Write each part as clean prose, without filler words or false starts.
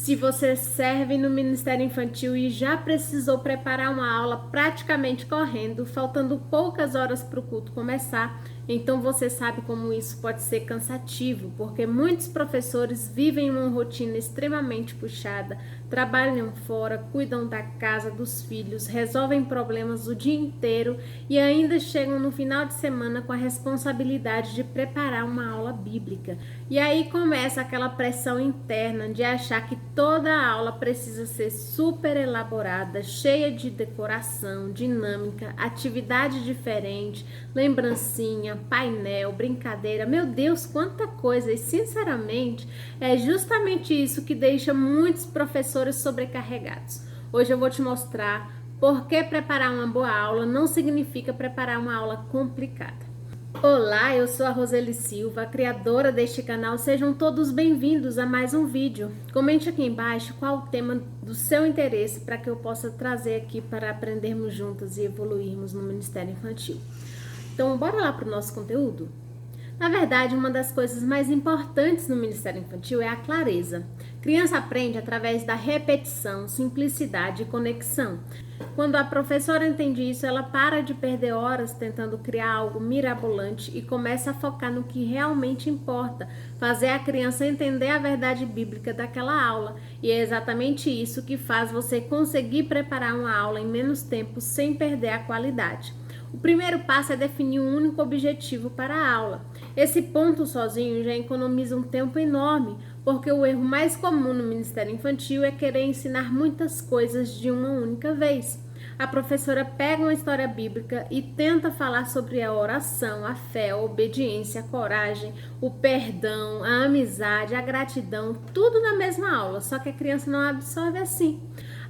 Se você serve no Ministério Infantil e já precisou preparar uma aula praticamente correndo, faltando poucas horas para o culto começar, então você sabe como isso pode ser cansativo, porque muitos professores vivem uma rotina extremamente puxada, trabalham fora, cuidam da casa, dos filhos, resolvem problemas o dia inteiro e ainda chegam no final de semana com a responsabilidade de preparar uma aula bíblica. E aí começa aquela pressão interna de achar que toda a aula precisa ser super elaborada, cheia de decoração, dinâmica, atividade diferente, lembrancinha, painel, brincadeira. Meu Deus, quanta coisa! E sinceramente, é justamente isso que deixa muitos professores sobrecarregados. Hoje eu vou te mostrar por que preparar uma boa aula não significa preparar uma aula complicada. Olá, eu sou a Roseli Silva, criadora deste canal. Sejam todos bem-vindos a mais um vídeo. Comente aqui embaixo qual o tema do seu interesse para que eu possa trazer aqui para aprendermos juntas e evoluirmos no Ministério Infantil. Então, bora lá para o nosso conteúdo? Na verdade, uma das coisas mais importantes no Ministério Infantil é a clareza. Criança aprende através da repetição, simplicidade e conexão. Quando a professora entende isso, ela para de perder horas tentando criar algo mirabolante e começa a focar no que realmente importa, fazer a criança entender a verdade bíblica daquela aula. E é exatamente isso que faz você conseguir preparar uma aula em menos tempo sem perder a qualidade. O primeiro passo é definir um único objetivo para a aula. Esse ponto sozinho já economiza um tempo enorme, porque o erro mais comum no Ministério Infantil é querer ensinar muitas coisas de uma única vez. A professora pega uma história bíblica e tenta falar sobre a oração, a fé, a obediência, a coragem, o perdão, a amizade, a gratidão, tudo na mesma aula, só que a criança não absorve assim.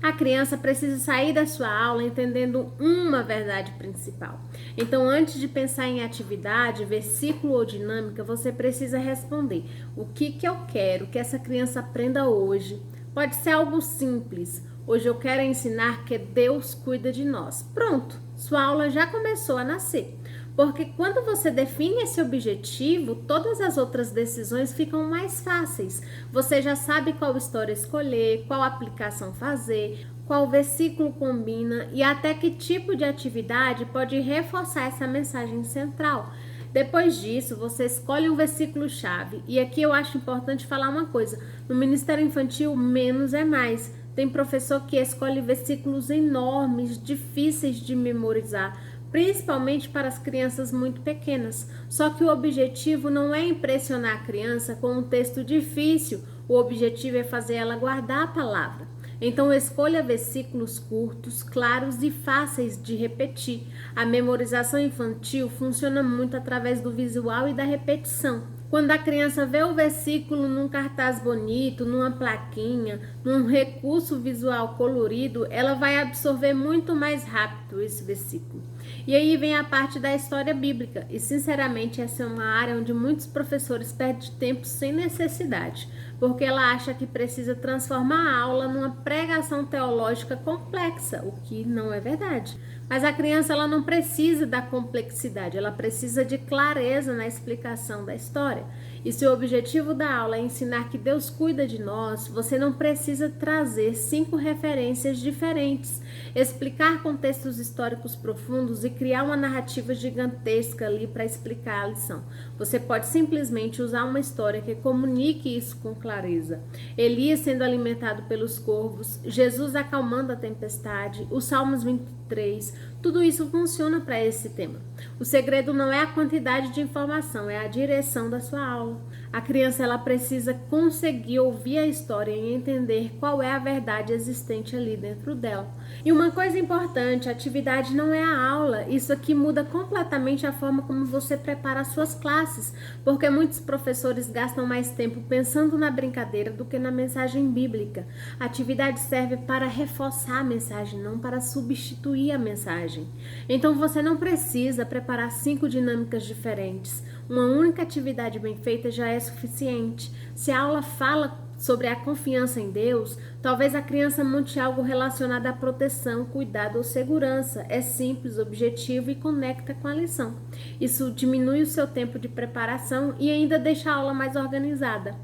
A criança precisa sair da sua aula entendendo uma verdade principal. Então, antes de pensar em atividade, versículo ou dinâmica, você precisa responder: o que eu quero que essa criança aprenda hoje? Pode ser algo simples. Hoje eu quero ensinar que Deus cuida de nós. Pronto, sua aula já começou a nascer. Porque quando você define esse objetivo, todas as outras decisões ficam mais fáceis. Você já sabe qual história escolher, qual aplicação fazer, qual versículo combina e até que tipo de atividade pode reforçar essa mensagem central. Depois disso, você escolhe um versículo-chave. E aqui eu acho importante falar uma coisa: no Ministério Infantil, menos é mais. Tem professor que escolhe versículos enormes, difíceis de memorizar, principalmente para as crianças muito pequenas. Só que o objetivo não é impressionar a criança com um texto difícil, o objetivo é fazer ela guardar a palavra. Então escolha versículos curtos, claros e fáceis de repetir. A memorização infantil funciona muito através do visual e da repetição. Quando a criança vê o versículo num cartaz bonito, numa plaquinha, num recurso visual colorido, ela vai absorver muito mais rápido esse versículo. E aí vem a parte da história bíblica. E sinceramente essa é uma área onde muitos professores perdem tempo sem necessidade, porque ela acha que precisa transformar a aula numa pregação teológica complexa, o que não é verdade. Mas a criança ela não precisa da complexidade, ela precisa de clareza na explicação da história. E se o objetivo da aula é ensinar que Deus cuida de nós, você não precisa trazer 5 referências diferentes, explicar contextos históricos profundos e criar uma narrativa gigantesca ali para explicar a lição. Você pode simplesmente usar uma história que comunique isso com clareza. Elias sendo alimentado pelos corvos, Jesus acalmando a tempestade, os Salmos 23, tudo isso funciona para esse tema. O segredo não é a quantidade de informação, é a direção da sua aula. A criança ela precisa conseguir ouvir a história e entender qual é a verdade existente ali dentro dela. E uma coisa importante, a atividade não é a aula. Isso aqui muda completamente a forma como você prepara as suas classes, porque muitos professores gastam mais tempo pensando na brincadeira do que na mensagem bíblica. A atividade serve para reforçar a mensagem, não para substituir a mensagem. Então você não precisa preparar 5 dinâmicas diferentes. Uma única atividade bem feita já é suficiente. Se a aula fala sobre a confiança em Deus, talvez a criança monte algo relacionado à proteção, cuidado ou segurança. É simples, objetivo e conecta com a lição. Isso diminui o seu tempo de preparação e ainda deixa a aula mais organizada.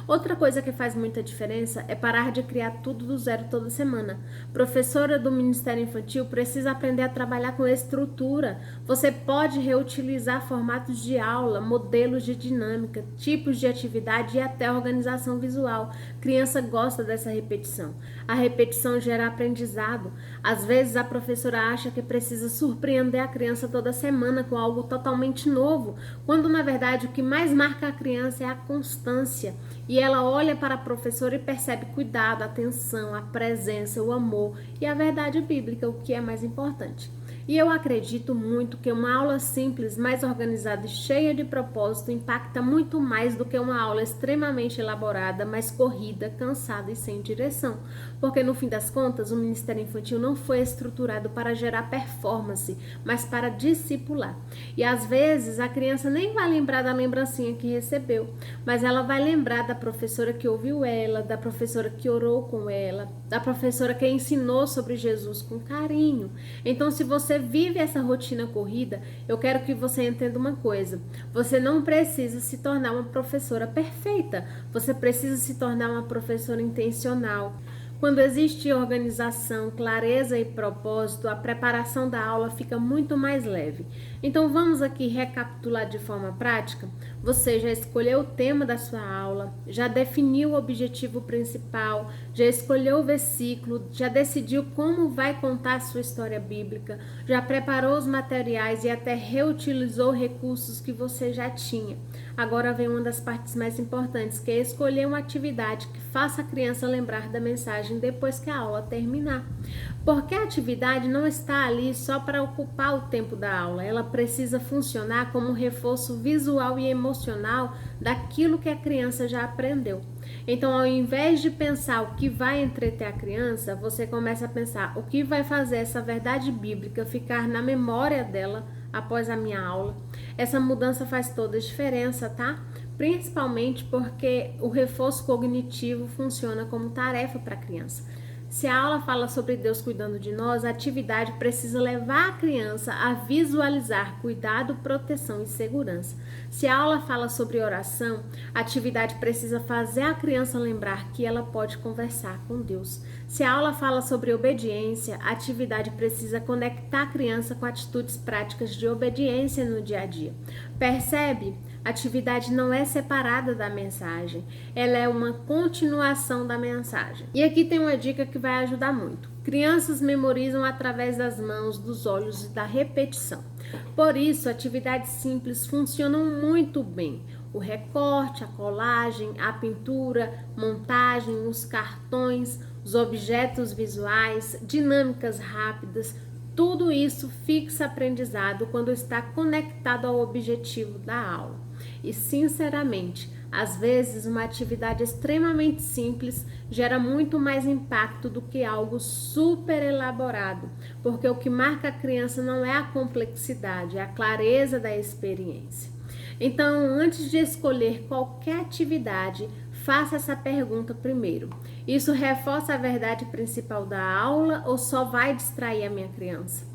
Outra coisa que faz muita diferença é parar de criar tudo do zero toda semana. Professora do Ministério Infantil precisa aprender a trabalhar com estrutura. Você pode reutilizar formatos de aula, modelos de dinâmica, tipos de atividade e até organização visual. Criança gosta dessa repetição. A repetição gera aprendizado. Às vezes a professora acha que precisa surpreender a criança toda semana com algo totalmente novo, quando na verdade o que mais marca a criança é a constância. E ela olha para a professora e percebe cuidado, atenção, a presença, o amor e a verdade bíblica, o que é mais importante. E eu acredito muito que uma aula simples, mais organizada e cheia de propósito impacta muito mais do que uma aula extremamente elaborada, mais corrida, cansada e sem direção. Porque no fim das contas, o Ministério Infantil não foi estruturado para gerar performance, mas para discipular. E às vezes a criança nem vai lembrar da lembrancinha que recebeu, mas ela vai lembrar da professora que ouviu ela, da professora que orou com ela, da professora que ensinou sobre Jesus com carinho. Então, se você vive essa rotina corrida, eu quero que você entenda uma coisa: você não precisa se tornar uma professora perfeita, você precisa se tornar uma professora intencional. Quando existe organização, clareza e propósito, a preparação da aula fica muito mais leve. Então vamos aqui recapitular de forma prática? Você já escolheu o tema da sua aula, já definiu o objetivo principal, já escolheu o versículo, já decidiu como vai contar a sua história bíblica, já preparou os materiais e até reutilizou recursos que você já tinha. Agora vem uma das partes mais importantes, que é escolher uma atividade que faça a criança lembrar da mensagem depois que a aula terminar. Porque a atividade não está ali só para ocupar o tempo da aula, ela precisa funcionar como um reforço visual e emocional daquilo que a criança já aprendeu. Então, ao invés de pensar o que vai entreter a criança, você começa a pensar o que vai fazer essa verdade bíblica ficar na memória dela após a minha aula. Essa mudança faz toda a diferença, tá? Principalmente porque o reforço cognitivo funciona como tarefa para a criança. Se a aula fala sobre Deus cuidando de nós, a atividade precisa levar a criança a visualizar cuidado, proteção e segurança. Se a aula fala sobre oração, a atividade precisa fazer a criança lembrar que ela pode conversar com Deus. Se a aula fala sobre obediência, a atividade precisa conectar a criança com atitudes práticas de obediência no dia a dia. Percebe? A atividade não é separada da mensagem, ela é uma continuação da mensagem. E aqui tem uma dica que vai ajudar muito. Crianças memorizam através das mãos, dos olhos e da repetição. Por isso, atividades simples funcionam muito bem. O recorte, a colagem, a pintura, montagem, os cartões, os objetos visuais, dinâmicas rápidas, tudo isso fixa aprendizado quando está conectado ao objetivo da aula. E, sinceramente, às vezes uma atividade extremamente simples gera muito mais impacto do que algo super elaborado, porque o que marca a criança não é a complexidade, é a clareza da experiência. Então, antes de escolher qualquer atividade, faça essa pergunta primeiro. Isso reforça a verdade principal da aula ou só vai distrair a minha criança?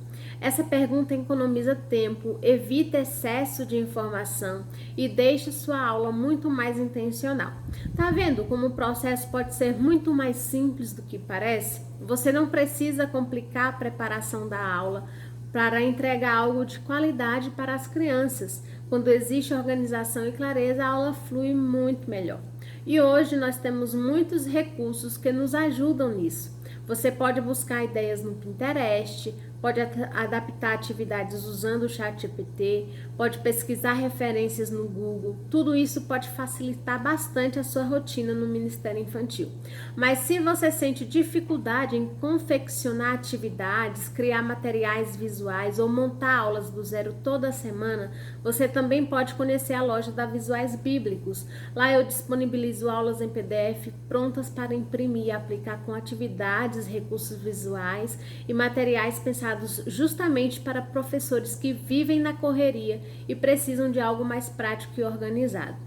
Essa pergunta economiza tempo, evita excesso de informação e deixa sua aula muito mais intencional. Tá vendo como o processo pode ser muito mais simples do que parece? Você não precisa complicar a preparação da aula para entregar algo de qualidade para as crianças. Quando existe organização e clareza, a aula flui muito melhor. E hoje nós temos muitos recursos que nos ajudam nisso. Você pode buscar ideias no Pinterest, pode adaptar atividades usando o ChatGPT, pode pesquisar referências no Google. Tudo isso pode facilitar bastante a sua rotina no Ministério Infantil. Mas se você sente dificuldade em confeccionar atividades, criar materiais visuais ou montar aulas do zero toda semana, você também pode conhecer a loja da Visuais Bíblicos. Lá eu disponibilizo aulas em PDF prontas para imprimir e aplicar com atividades, recursos visuais e materiais pensados justamente para professores que vivem na correria e precisam de algo mais prático e organizado.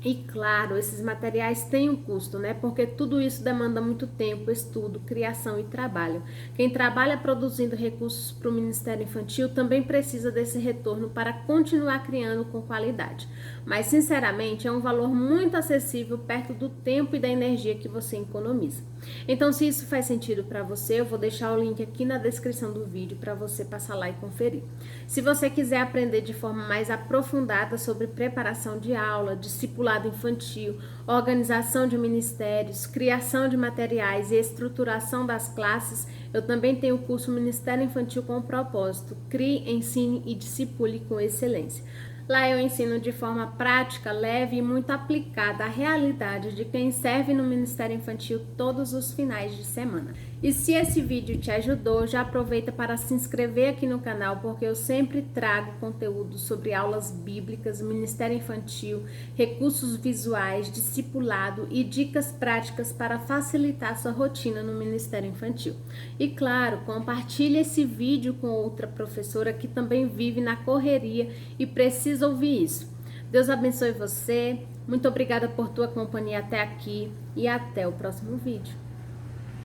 E claro, esses materiais têm um custo, né? Porque tudo isso demanda muito tempo, estudo, criação e trabalho. Quem trabalha produzindo recursos para o Ministério Infantil também precisa desse retorno para continuar criando com qualidade. Mas, sinceramente, é um valor muito acessível perto do tempo e da energia que você economiza. Então, se isso faz sentido para você, eu vou deixar o link aqui na descrição do vídeo para você passar lá e conferir. Se você quiser aprender de forma mais aprofundada sobre preparação de aula, discipulado infantil, organização de ministérios, criação de materiais e estruturação das classes, eu também tenho o curso Ministério Infantil com Propósito. Crie, ensine e discipule com excelência. Lá eu ensino de forma prática, leve e muito aplicada à realidade de quem serve no Ministério Infantil todos os finais de semana. E se esse vídeo te ajudou, já aproveita para se inscrever aqui no canal, porque eu sempre trago conteúdo sobre aulas bíblicas, Ministério Infantil, recursos visuais, discipulado e dicas práticas para facilitar sua rotina no Ministério Infantil. E claro, compartilhe esse vídeo com outra professora que também vive na correria e precisa ouvir isso. Deus abençoe você, muito obrigada por tua companhia até aqui e até o próximo vídeo.